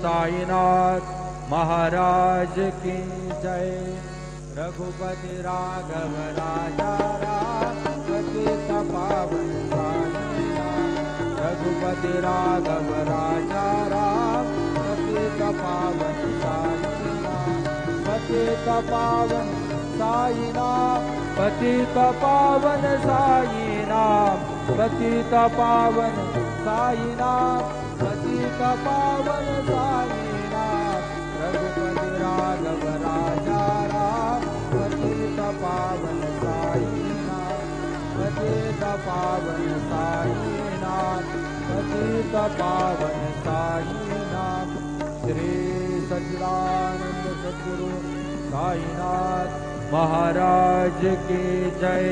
साईनाथ महाराज की जय। रघुपति राघव राजा राम पतित पावन साईनाथ। रघुपति राघव राजा राम पतित पावन साईनाथ। पतित पावन साईनाथ पतित पावन साईनाथ। पतित पावन साईनाथ पतित पावन साईनाथ। रघुपति राघव राजा राम पतित पावन साईनाथ। पतित पावन साईनाथ पतित पावन साईनाथ। श्री सच्चिदानंद सद्गुरु साईनाथ महाराज की जय।